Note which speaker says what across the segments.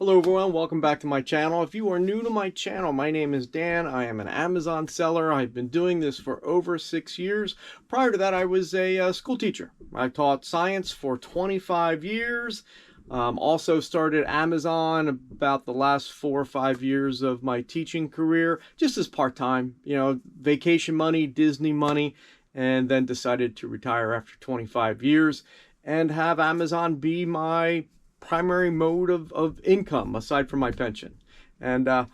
Speaker 1: Hello everyone, welcome back to my channel. If you are new to my channel, my name is Dan. I am an Amazon seller. I've been doing this for over 6 years. Prior to that, I was a school teacher. I taught science for 25 years. Also started Amazon about the last 4 or 5 years of my teaching career, just as part-time, vacation money, Disney money, and then decided to retire after 25 years and have Amazon be my primary mode of income aside from my pension. And it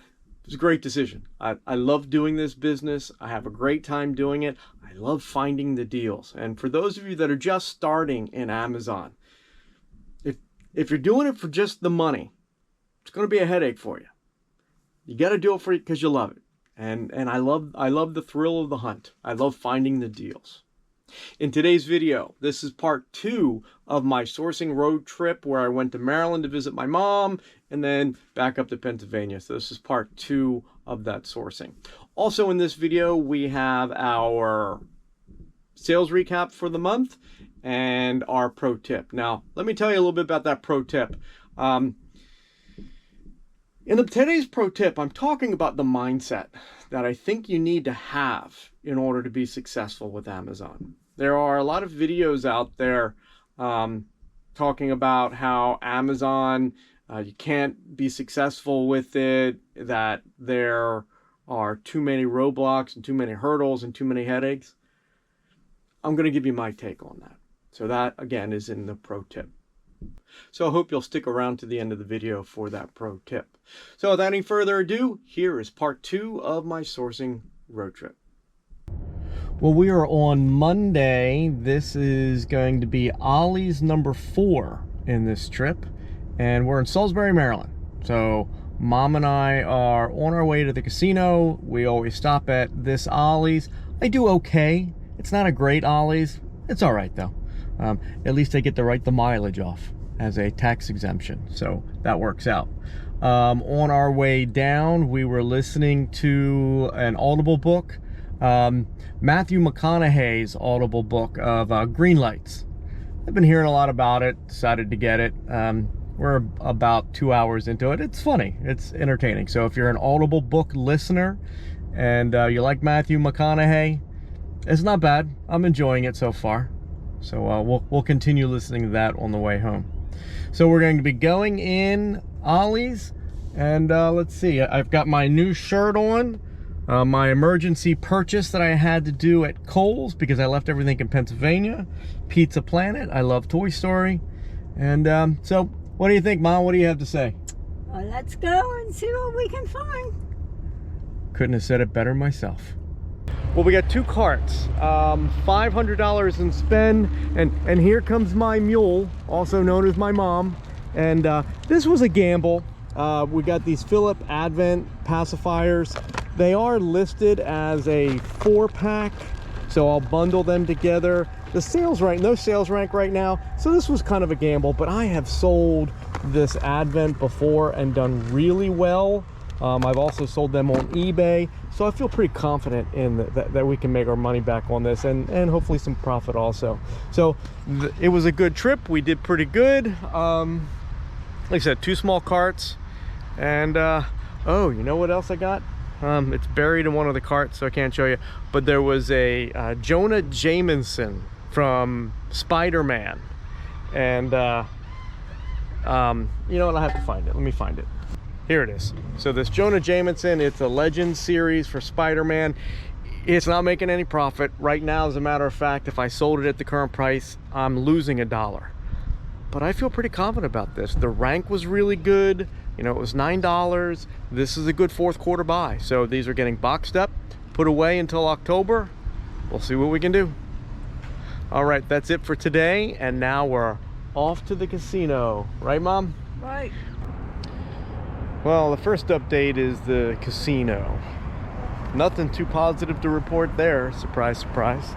Speaker 1: was a great decision. I love doing this business. I have a great time doing it. I love finding the deals. And for those of you that are just starting in Amazon, if you're doing it for just the money, it's going to be a headache for you. You got to do it for it because you love it. And I love the thrill of the hunt. I love finding the deals. In today's video, this is part 2 of my sourcing road trip where I went to Maryland to visit my mom and then back up to Pennsylvania. So this is part 2 of that sourcing. Also in this video, we have our sales recap for the month and our pro tip. Now, let me tell you a little bit about that pro tip. In today's pro tip, I'm talking about the mindset that I think you need to have in order to be successful with Amazon. There are a lot of videos out there talking about how Amazon, you can't be successful with it, that there are too many roadblocks and too many hurdles and too many headaches. I'm going to give you my take on that. So that, again, is in the pro tip. So I hope you'll stick around to the end of the video for that pro tip. So without any further ado, here is part 2 of my sourcing road trip. Well, we are on Monday. This is going to be Ollie's number 4 in this trip. And we're in Salisbury, Maryland. So Mom and I are on our way to the casino. We always stop at this Ollie's. I do okay. It's not a great Ollie's. It's all right, though. At least I get to write the mileage off as a tax exemption, so that works out. On our way down, we were listening to an Audible book, Matthew McConaughey's Audible book of Green Lights. I've been hearing a lot about it, decided to get it. We're about 2 hours into it. It's funny, it's entertaining. So if you're an Audible book listener and you like Matthew McConaughey, it's not bad. I'm enjoying it so far. So we'll continue listening to that on the way home. So we're going to be going in Ollie's, and let's see. I've got my new shirt on, my emergency purchase that I had to do at Kohl's because I left everything in Pennsylvania. Pizza Planet. I love Toy Story. And so what do you think, Mom? What do you have to say?
Speaker 2: Well, let's go and see what we can find.
Speaker 1: Couldn't have said it better myself. Well, we got 2 carts, $500 in spend, and here comes my mule, also known as my mom. And this was a gamble. We got these Philip Advent pacifiers. They are listed as a 4-pack, so I'll bundle them together. The sales rank, no sales rank right now, so this was kind of a gamble, but I have sold this Advent before and done really well. I've also sold them on eBay, so I feel pretty confident in that we can make our money back on this and hopefully some profit also. So it was a good trip. We did pretty good. Like I said, 2 small carts. And oh, you know what else I got? It's buried in one of the carts, so I can't show you. But there was a Jonah Jameson from Spider-Man. And you know what? I have to find it. Let me find it. Here it is. So this Jonah Jameson, it's a Legends series for Spider-Man. It's not making any profit. Right now, as a matter of fact, if I sold it at the current price, I'm losing $1. But I feel pretty confident about this. The rank was really good. You know, it was $9. This is a good 4th quarter buy. So these are getting boxed up, put away until October. We'll see what we can do. All right, that's it for today. And now we're off to the casino. Right, Mom?
Speaker 2: Right.
Speaker 1: Well, the first update is the casino. Nothing too positive to report there. Surprise, surprise.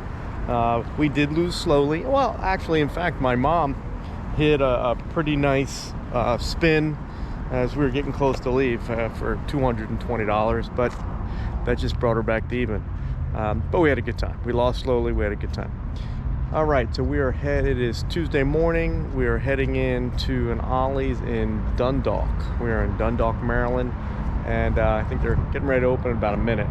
Speaker 1: We did lose slowly. Well, actually, in fact, my mom hit a pretty nice spin as we were getting close to leave for $220, but that just brought her back to even. But we had a good time. We lost slowly. We had a good time. All right, so we are headed, it is Tuesday morning. We are heading into an Ollie's in Dundalk. We are in Dundalk, Maryland, and I think they're getting ready to open in about a minute.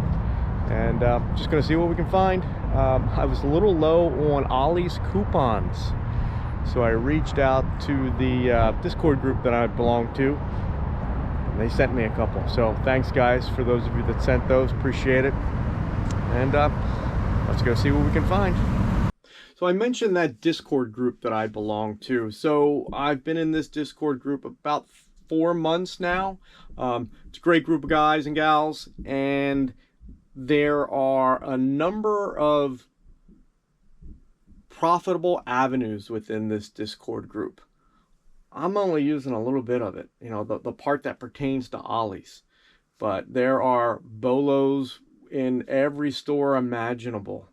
Speaker 1: And just gonna see what we can find. I was a little low on Ollie's coupons, so I reached out to the Discord group that I belong to, and they sent me a couple. So thanks guys for those of you that sent those, appreciate it. And let's go see what we can find. So I mentioned that Discord group that I belong to. So I've been in this Discord group about 4 months now. It's a great group of guys and gals, and there are a number of profitable avenues within this Discord group. I'm only using a little bit of it, you know, the part that pertains to Ollie's. But there are bolos in every store imaginable.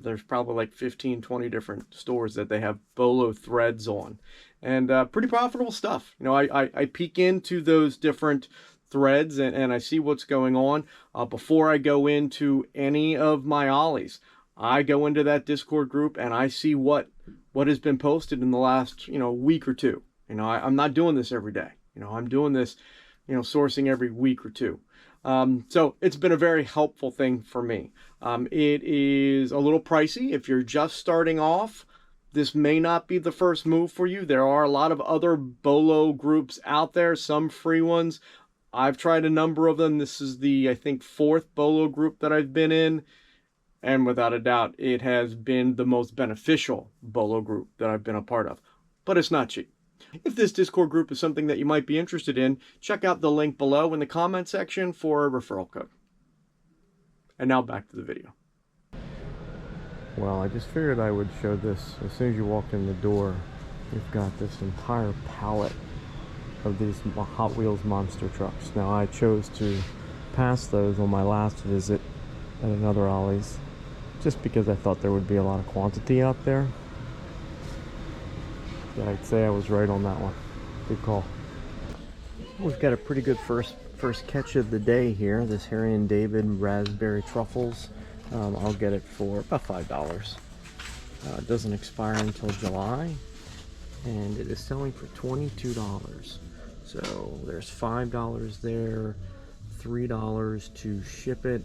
Speaker 1: There's probably like 15, 20 different stores that they have bolo threads on, and pretty profitable stuff. You know, I peek into those different threads and I see what's going on. Before I go into any of my Ollies, I go into that Discord group and I see what has been posted in the last, you know, week or two. You know, I'm not doing this every day. You know, I'm doing this, you know, sourcing every week or two. So it's been a very helpful thing for me. It is a little pricey. If you're just starting off, this may not be the first move for you. There are a lot of other bolo groups out there, some free ones. I've tried a number of them. This is the, I think, 4th bolo group that I've been in. And without a doubt, it has been the most beneficial bolo group that I've been a part of. But it's not cheap. If this Discord group is something that you might be interested in, check out the link below in the comment section for a referral code. And now back to the video. Well, I just figured I would show this. As soon as you walk in the door, you've got this entire palette of these Hot Wheels monster trucks. Now, I chose to pass those on my last visit at another Ollie's, just because I thought there would be a lot of quantity out there. Yeah, I'd say I was right on that one. Good call. We've got a pretty good first catch of the day here. This Harry and David raspberry truffles. I'll get it for about $5. It doesn't expire until July, and it is selling for $22. So there's $5 there, $3 to ship it,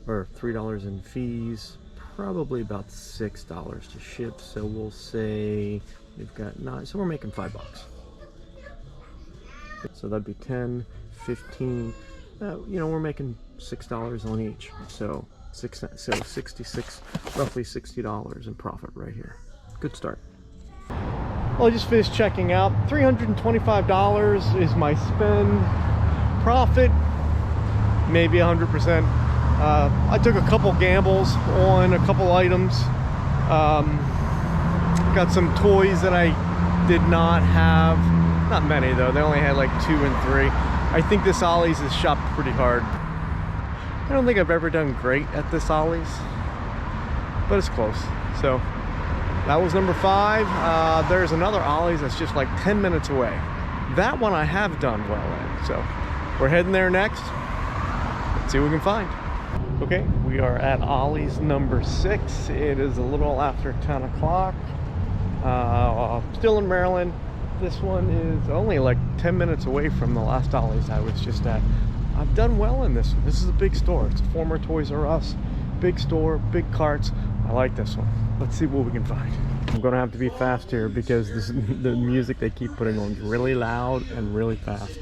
Speaker 1: or $3 in fees. Probably about $6 to ship. So we'll say we've got 9, so we're making $5. So that'd be 10, 15, you know, we're making $6 on each. So 66, roughly $60 in profit right here. Good start. Well, I just finished checking out. $325 is my spend. Profit, maybe 100%. I took a couple gambles on a couple items. Got some toys that I did not have. Not many though, they only had like 2 and 3. I think this Ollie's is shopped pretty hard. I don't think I've ever done great at this Ollie's, but it's close. So that was number 5. There's another Ollie's that's just like 10 minutes away. That one I have done well in. So we're heading there next. Let's see what we can find. Okay, we are at Ollie's number 6. It is a little after 10 o'clock. Still in Maryland. This one is only like 10 minutes away from the last Ollie's I was just at. I've done well in this one. This is a big store. It's a former Toys R Us. Big store, big carts. I like this one. Let's see what we can find. I'm gonna have to be fast here because the music they keep putting on is really loud and really fast.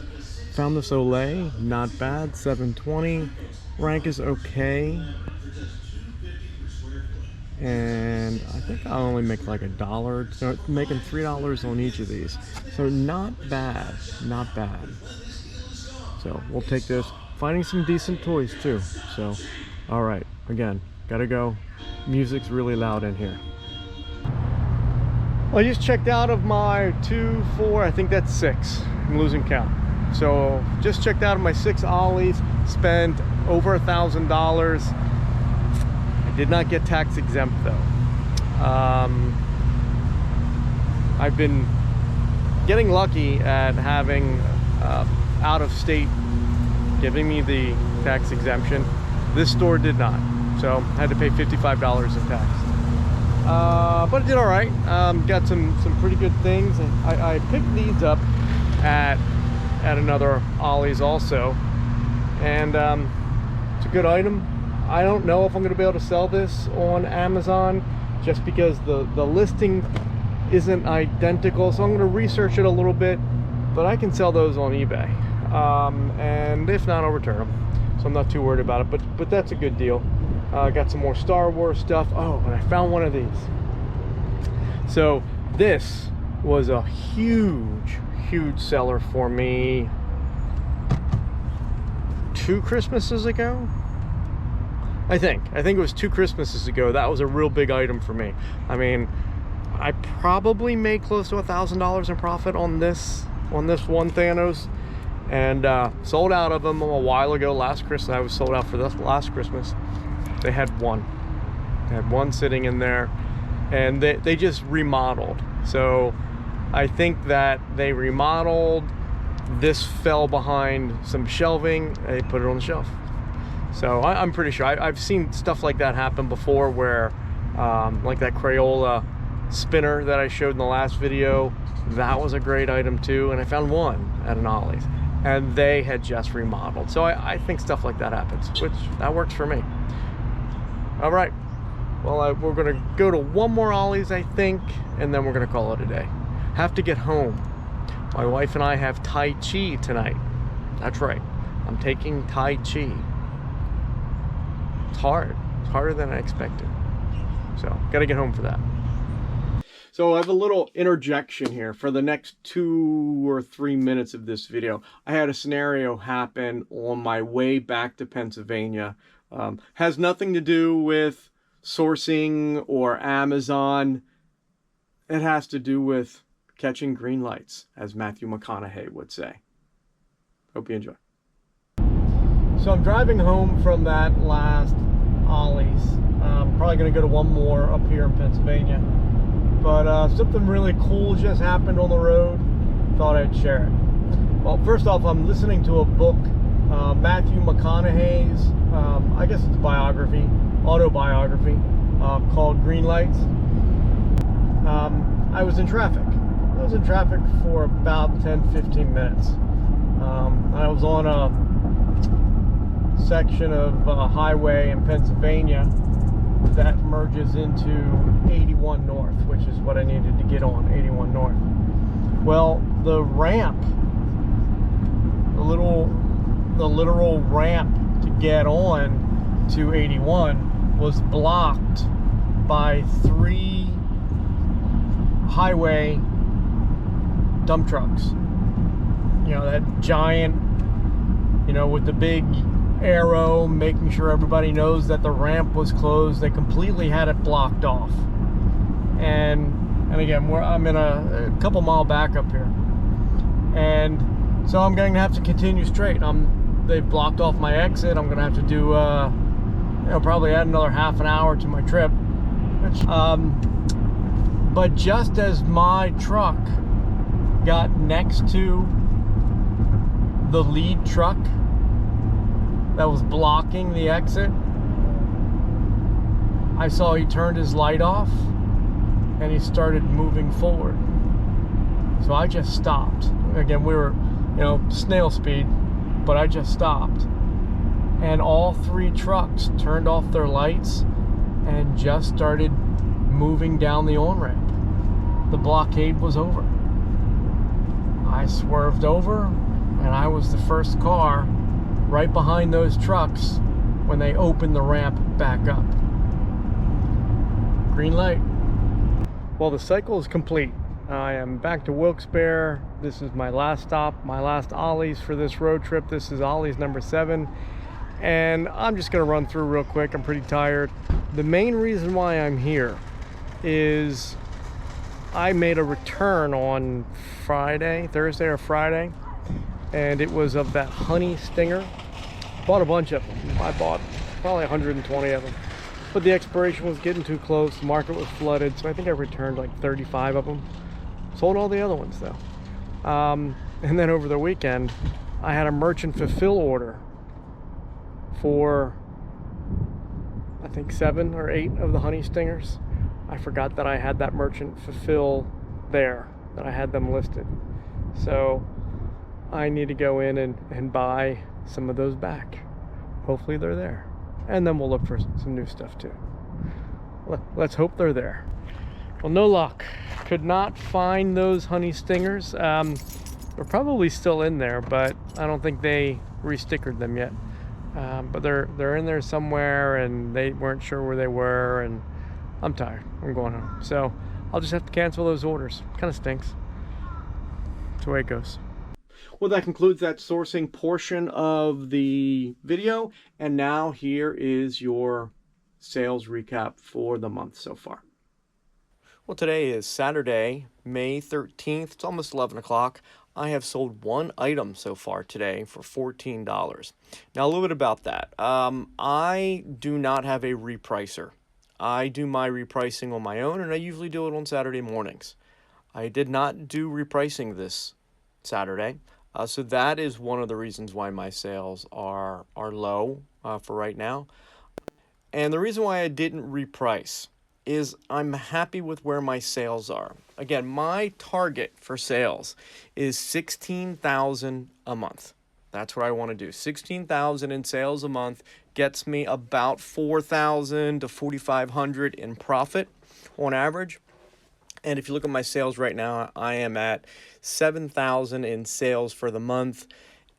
Speaker 1: Found this Ollie, not bad, $7.20. Rank is okay. And I think I'll only make like $1. So making $3 on each of these. So not bad, not bad. So we'll take this. Finding some decent toys too. So, all right, again, gotta go. Music's really loud in here. Well, I just checked out of my 2, 4, I think that's 6. I'm losing count. So just checked out of my 6 Ollies, spent over $1,000. Did not get tax exempt though. I've been getting lucky at having out of state giving me the tax exemption. This store did not, so I had to pay $55 in tax. but it did all right. Got some pretty good things. I picked these up at another Ollie's also, and it's a good item. I don't know if I'm going to be able to sell this on Amazon just because the listing isn't identical, so I'm going to research it a little bit, but I can sell those on eBay, and if not, I'll return them, so I'm not too worried about it. But that's a good deal. Got some more Star Wars stuff. Oh, and I found one of these. So this was a huge seller for me 2 Christmases ago. I think it was 2 Christmases ago. That was a real big item for me. I mean, I probably made close to $1,000 in profit on this one Thanos, and sold out of them a while ago. Last Christmas, I was sold out for this last Christmas. They had one. They had one sitting in there, and they just remodeled. So I think that they remodeled. This fell behind some shelving. They put it on the shelf. So I'm pretty sure. I've seen stuff like that happen before, where like that Crayola spinner that I showed in the last video, that was a great item too. And I found one at an Ollie's, and they had just remodeled. So I think stuff like that happens, which that works for me. All right, well, we're gonna go to one more Ollie's, I think, and then we're gonna call it a day. Have to get home. My wife and I have Tai Chi tonight. That's right, I'm taking Tai Chi. It's hard. It's harder than I expected. So, gotta get home for that. So I have a little interjection here for the next 2 or 3 minutes of this video. I had a scenario happen on my way back to Pennsylvania. Has nothing to do with sourcing or Amazon. It has to do with catching green lights, as Matthew McConaughey would say. Hope you enjoy. So I'm driving home from that last Ollie's. I'm probably going to go to one more up here in Pennsylvania. But something really cool just happened on the road. Thought I'd share it. Well, first off, I'm listening to a book, Matthew McConaughey's, I guess it's autobiography, called Green Lights. I was in traffic. I was in traffic for about 10-15 minutes. I was on a section of highway in Pennsylvania that merges into 81 North, which is what I needed to get on, 81 North. Well, the ramp, the literal ramp to get on to 81 was blocked by 3 highway dump trucks. You know, that giant, you know, with the big arrow making sure everybody knows that the ramp was closed. They completely had it blocked off. And again, I'm in a couple mile back up here. And so I'm going to have to continue straight. They've blocked off my exit. I'm going to have to do, you know, probably add another half an hour to my trip. But just as my truck got next to the lead truck that was blocking the exit, I saw he turned his light off and he started moving forward. So I just stopped. Again, we were, you know, snail speed, but I just stopped. And all 3 trucks turned off their lights and just started moving down the on-ramp. The blockade was over. I swerved over, and I was the first car right behind those trucks when they opened the ramp back up. Green light. Well, the cycle is complete. I am back to Wilkes-Barre. This is my last stop, my last Ollie's for this road trip. This is Ollie's number 7. And I'm just gonna run through real quick. I'm pretty tired. The main reason why I'm here is I made a return on Thursday or Friday, and it was of that honey stinger. Bought a bunch of them. I bought probably 120 of them, but the expiration was getting too close. The market was flooded, so I think I returned like 35 of them. Sold all the other ones though. And then over the weekend, I had a merchant fulfill order for I think 7 or 8 of the honey stingers. I forgot that I had that merchant fulfill there, that I had them listed. So I need to go in and buy some of those back. Hopefully they're there. And then we'll look for some new stuff too. Let's hope they're there. Well, no luck. Could not find those honey stingers. They're probably still in there, but I don't think they restickered them yet. But they're in there somewhere, and they weren't sure where they were, and I'm tired. I'm going home. So I'll just have to cancel those orders. Kind of stinks. That's the way it goes. Well, that concludes that sourcing portion of the video. And now here is your sales recap for the month so far. Well, today is Saturday, May 13th. It's almost 11 o'clock. I have sold one item so far today for $14. Now, a little bit about that. I do not have a repricer. I do my repricing on my own, and I usually do it on Saturday mornings. I did not do repricing this Saturday. So that is one of the reasons why my sales are low for right now. And the reason why I didn't reprice is I'm happy with where my sales are. Again, my target for sales is $16,000 a month. That's what I want to do. $16,000 in sales a month gets me about $4,000 to $4,500 in profit on average. And if you look at my sales right now, I am at $7,000 in sales for the month,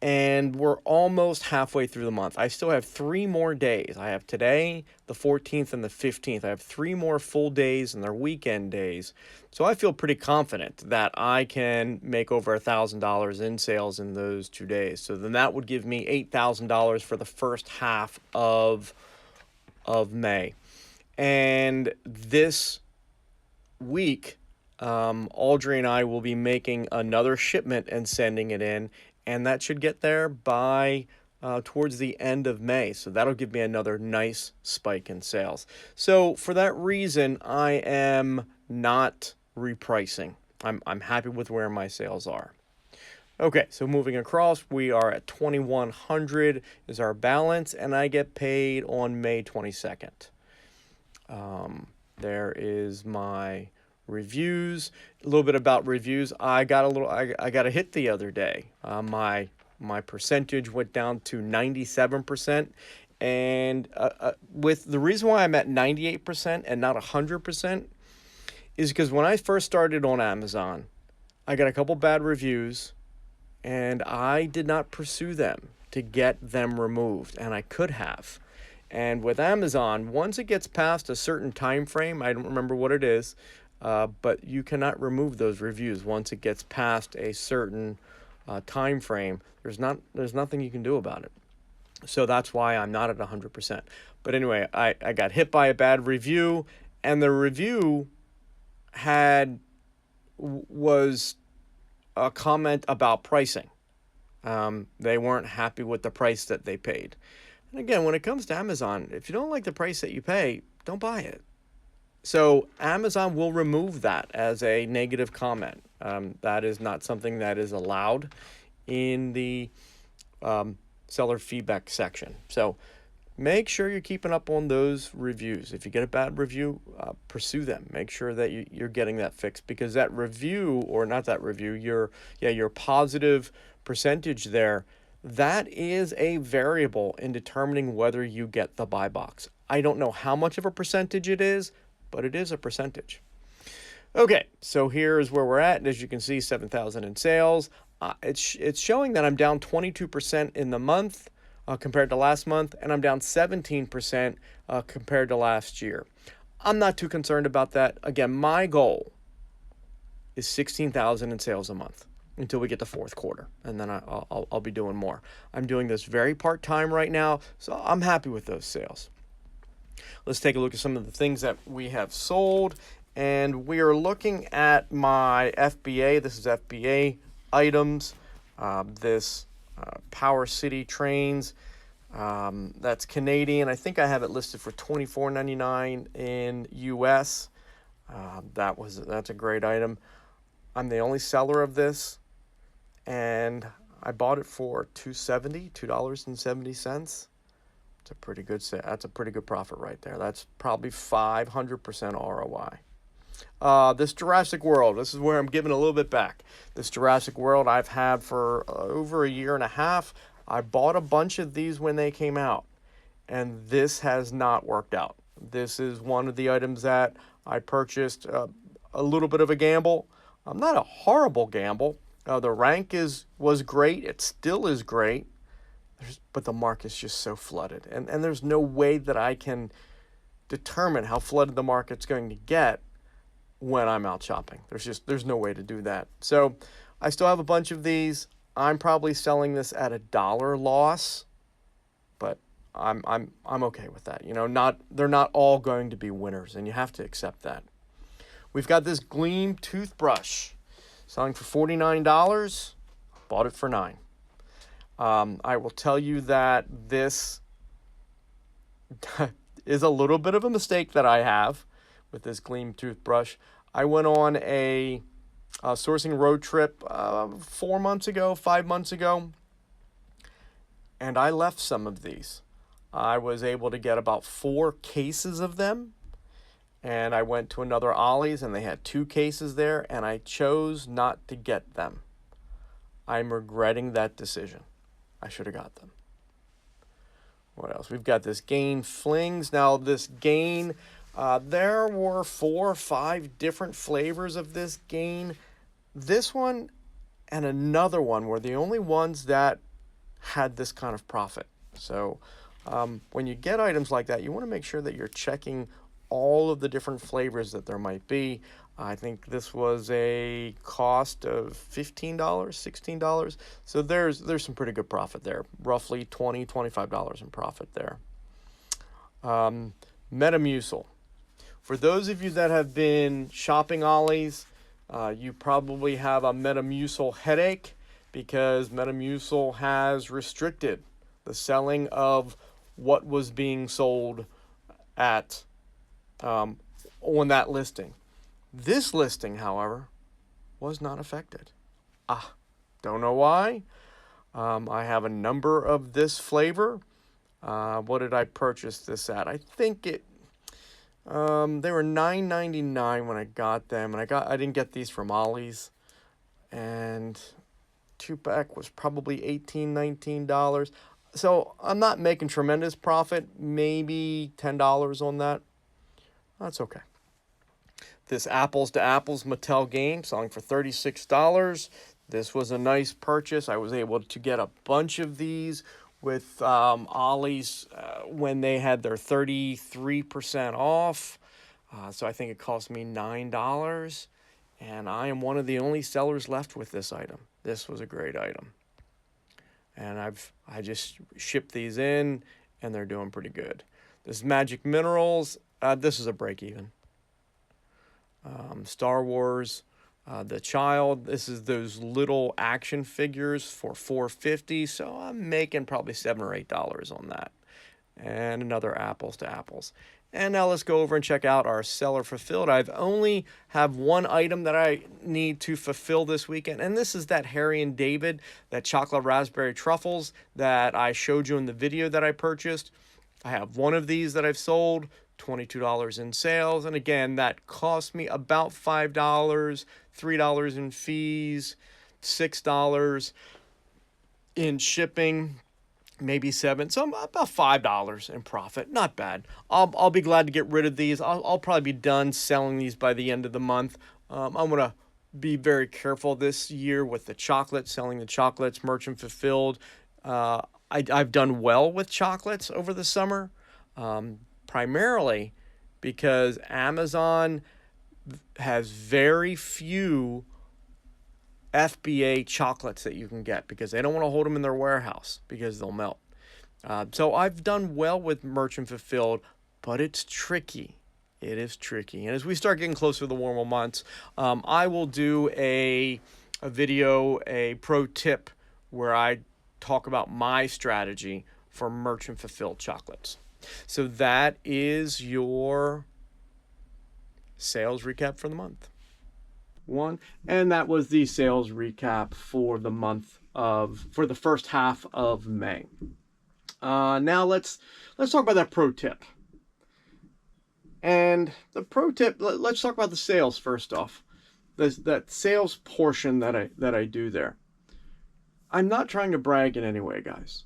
Speaker 1: and we're almost halfway through the month. I still have 3 more days. I have today, the 14th, and the 15th. I have 3 more full days, and they're weekend days. So I feel pretty confident that I can make over $1,000 in sales in those 2 days. So then that would give me $8,000 for the first half of May. And this week, Audrey and I will be making another shipment and sending it in, and that should get there by towards the end of May. So that'll give me another nice spike in sales. So for that reason, I am not repricing. I'm happy with where my sales are. Okay, so moving across, we are at $2,100 is our balance, and I get paid on May 22nd. There is my reviews. A little bit about reviews. I got a hit the other day. My percentage went down to 97%, and with the reason why I'm at 98% and not 100% is because when I first started on Amazon, I got a couple bad reviews, and I did not pursue them to get them removed, and I could have. And with Amazon, once it gets past a certain time frame, I don't remember what it is, but you cannot remove those reviews once it gets past a certain time frame. There's nothing you can do about it. So that's why I'm not at 100%. But anyway, I got hit by a bad review, and the review was a comment about pricing. They weren't happy with the price that they paid. And again, when it comes to Amazon, if you don't like the price that you pay, don't buy it. So Amazon will remove that as a negative comment. That is not something that is allowed in the seller feedback section. So make sure you're keeping up on those reviews. If you get a bad review, pursue them. Make sure that you're getting that fixed, because that review, or not that review, your positive percentage there, that is a variable in determining whether you get the buy box. I don't know how much of a percentage it is, but it is a percentage. Okay, so here is where we're at. As you can see, 7,000 in sales. It's showing that I'm down 22% in the month compared to last month, and I'm down 17% compared to last year. I'm not too concerned about that. Again, my goal is 16,000 in sales a month until we get to fourth quarter, and then I'll be doing more. I'm doing this very part-time right now, so I'm happy with those sales. Let's take a look at some of the things that we have sold, and we are looking at my FBA. This is FBA items. This Power City trains, that's Canadian. I think I have it listed for $24.99 in US. That's a great item. I'm the only seller of this, and I bought it for $2.70. It's a pretty good set. That's a pretty good profit right there. That's probably 500% ROI. This Jurassic World, this is where I'm giving a little bit back. This Jurassic World I've had for over a year and a half. I bought a bunch of these when they came out, and this has not worked out. This is one of the items that I purchased a little bit of a gamble. Not a horrible gamble. The rank was great. It still is great. But the market's just so flooded. And there's no way that I can determine how flooded the market's going to get when I'm out shopping. There's no way to do that. So I still have a bunch of these. I'm probably selling this at $1 loss, but I'm okay with that. You know, they're not all going to be winners, and you have to accept that. We've got this Gleam toothbrush selling for $49. Bought it for $9. I will tell you that this is a little bit of a mistake that I have with this Gleam toothbrush. I went on a sourcing road trip 4 months ago, 5 months ago, and I left some of these. I was able to get about 4 cases of them, and I went to another Ollie's, and they had 2 cases there, and I chose not to get them. I'm regretting that decision. I should have got them. What else? We've got this Gain Flings. Now, this Gain, there were 4 or 5 different flavors of this Gain. This one and another one were the only ones that had this kind of profit. So when you get items like that, you want to make sure that you're checking all of the different flavors that there might be. I think this was a cost of $15, $16. So there's some pretty good profit there. Roughly $20, $25 in profit there. Metamucil. For those of you that have been shopping Ollie's, you probably have a Metamucil headache because Metamucil has restricted the selling of what was being sold at on that listing. This listing, however, was not affected. Don't know why. I have a number of this flavor. What did I purchase this at? I think they were $9.99 when I got them, and I didn't get these from Ollie's, and 2-pack was probably $18, $19. So I'm not making tremendous profit. Maybe $10 on that. That's okay. This Apples to Apples Mattel game selling for $36. This was a nice purchase. I was able to get a bunch of these with Ollie's when they had their 33% off. So I think it cost me $9. And I am one of the only sellers left with this item. This was a great item. And I just shipped these in, and they're doing pretty good. This Magic Minerals. This is a break even. Star Wars, The Child. This is those little action figures for $4.50. So I'm making probably $7 or $8 on that. And another Apples to Apples. And now let's go over and check out our seller fulfilled. I've only have one item that I need to fulfill this weekend, and this is that Harry and David, that chocolate raspberry truffles that I showed you in the video that I purchased. I have one of these that I've sold, $22 in sales, and again, that cost me about $5, $3 in fees, $6 in shipping, maybe $7, so about $5 in profit. Not bad. I'll be glad to get rid of these. I'll probably be done selling these by the end of the month. I'm gonna be very careful this year with the chocolates, selling the chocolates, merchant fulfilled. I've done well with chocolates over the summer, primarily because Amazon has very few FBA chocolates that you can get because they don't want to hold them in their warehouse because they'll melt. So I've done well with merchant fulfilled, but it's tricky. It is tricky. And as we start getting closer to the warmer months, I will do a video, a pro tip where I talk about my strategy for merchant fulfilled chocolates. So that is your sales recap for the month. And that was the sales recap for the first half of May. Now let's talk about that pro tip. And the pro tip, let's talk about the sales first off. That sales portion that I do there. I'm not trying to brag in any way, guys.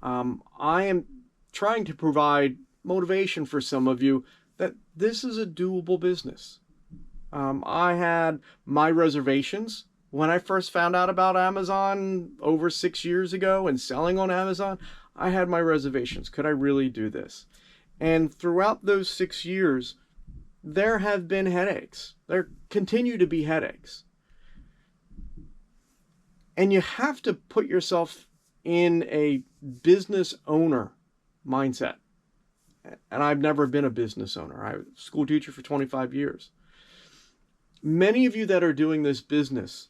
Speaker 1: I am trying to provide motivation for some of you that this is a doable business. I had my reservations when I first found out about Amazon over 6 years ago and selling on Amazon. I had my reservations. Could I really do this? And throughout those 6 years, there have been headaches. There continue to be headaches. And you have to put yourself in a business owner mindset. And I've never been a business owner. I was a school teacher for 25 years. Many of you that are doing this business,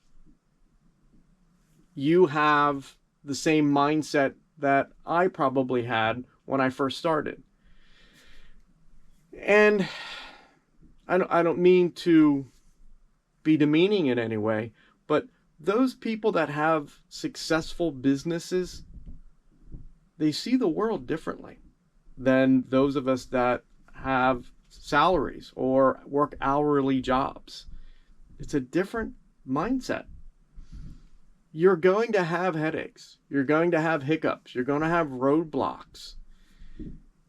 Speaker 1: you have the same mindset that I probably had when I first started. And I don't mean to be demeaning in any way, but those people that have successful businesses, they see the world differently than those of us that have salaries or work hourly jobs. It's a different mindset. You're going to have headaches. You're going to have hiccups. You're going to have roadblocks.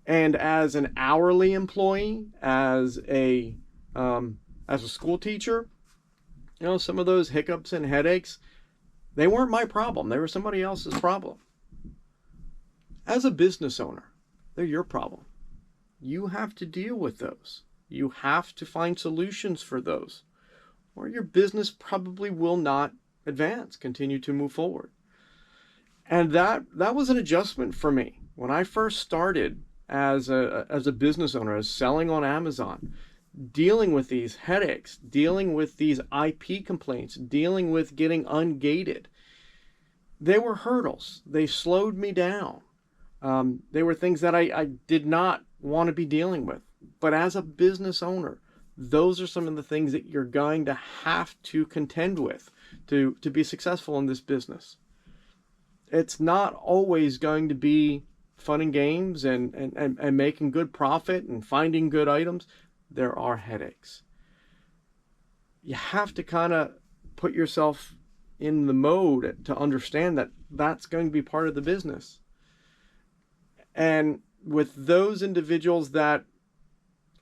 Speaker 1: And as an hourly employee, as a school teacher, you know, some of those hiccups and headaches, they weren't my problem. They were somebody else's problem. As a business owner, they're your problem. You have to deal with those. You have to find solutions for those, or your business probably will not advance, continue to move forward. And that was an adjustment for me. When I first started as a business owner, as selling on Amazon, dealing with these headaches, dealing with these IP complaints, dealing with getting ungated, they were hurdles. They slowed me down. They were things that I did not want to be dealing with. But as a business owner, those are some of the things that you're going to have to contend with to be successful in this business. It's not always going to be fun and games and making good profit and finding good items. There are headaches. You have to kind of put yourself in the mode to understand that that's going to be part of the business. And with those individuals that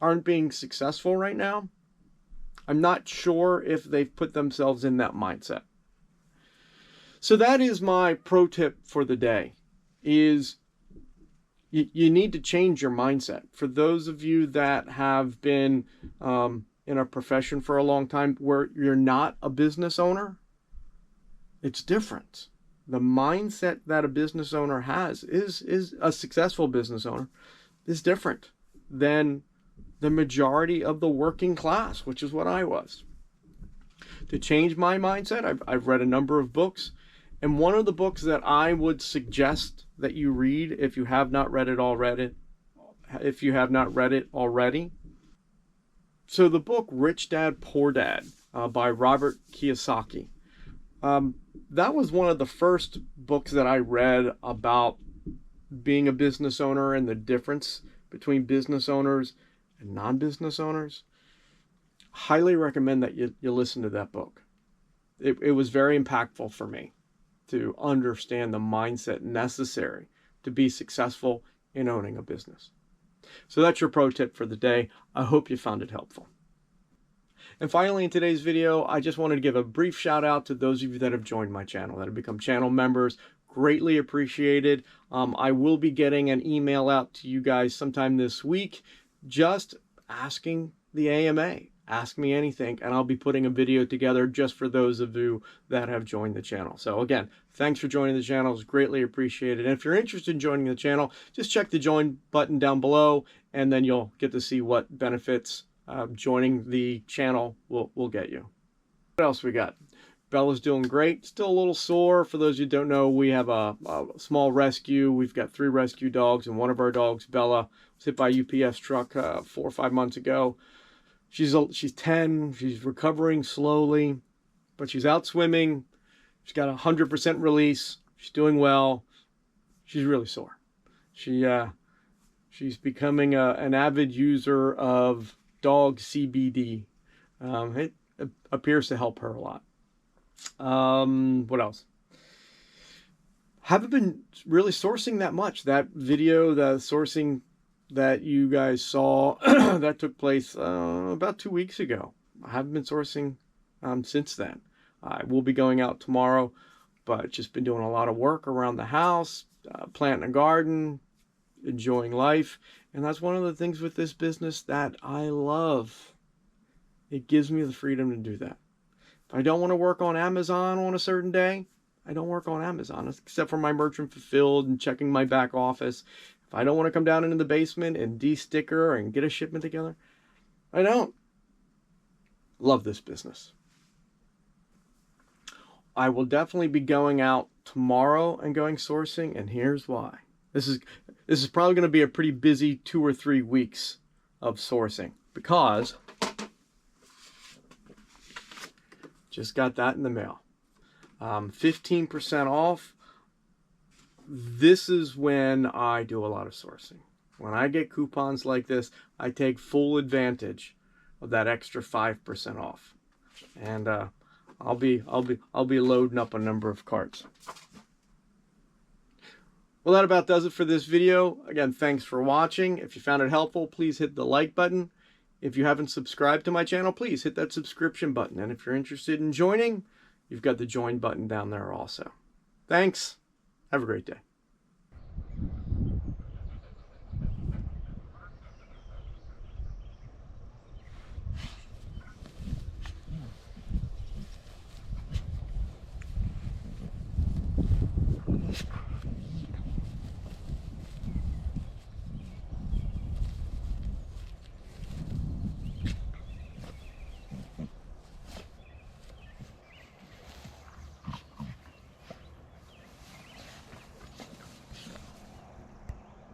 Speaker 1: aren't being successful right now, I'm not sure if they've put themselves in that mindset. So that is my pro tip for the day, is you need to change your mindset. For those of you that have been in a profession for a long time where you're not a business owner, it's different. The mindset that a business owner has is a successful business owner is different than the majority of the working class, which is what I was. To change my mindset, I've read a number of books. And one of the books that I would suggest that you read if you have not read it already, so the book Rich Dad, Poor Dad by Robert Kiyosaki. That was one of the first books that I read about being a business owner and the difference between business owners and non-business owners. Highly recommend that you listen to that book. It was very impactful for me to understand the mindset necessary to be successful in owning a business. So that's your pro tip for the day. I hope you found it helpful. And finally, in today's video, I just wanted to give a brief shout out to those of you that have joined my channel, that have become channel members. Greatly appreciated. I will be getting an email out to you guys sometime this week, just asking the AMA. Ask me anything, and I'll be putting a video together just for those of you that have joined the channel. So again, thanks for joining the channel. It's greatly appreciated. And if you're interested in joining the channel, just check the join button down below, and then you'll get to see what benefits joining the channel will get you. What else we got? Bella's doing great. Still a little sore. For those of you who don't know, we have a small rescue. We've got 3 rescue dogs, and one of our dogs, Bella, was hit by a UPS truck 4 or 5 months ago. She's 10. She's recovering slowly, but she's out swimming. She's got 100% release. She's doing well. She's really sore. She's becoming an avid user of dog CBD. It appears to help her a lot. What else? Haven't been really sourcing that much. That video, the sourcing that you guys saw, that took place about 2 weeks ago. I haven't been sourcing since then. I will be going out tomorrow, but just been doing a lot of work around the house, planting a garden, enjoying life. And that's one of the things with this business that I love. It gives me the freedom to do that. If I don't want to work on Amazon on a certain day, I don't work on Amazon, except for my merchant fulfilled and checking my back office. If I don't want to come down into the basement and de-sticker and get a shipment together, I don't. Love this business. I will definitely be going out tomorrow and going sourcing, and here's why. This is probably going to be a pretty busy 2 or 3 weeks of sourcing, because just got that in the mail. 15% off. This is when I do a lot of sourcing. When I get coupons like this, I take full advantage of that extra 5% off, and I'll be loading up a number of carts. Well, that about does it for this video. Again, thanks for watching. If you found it helpful, please hit the like button. If you haven't subscribed to my channel, please hit that subscription button. And if you're interested in joining, you've got the join button down there also. Thanks. Have a great day.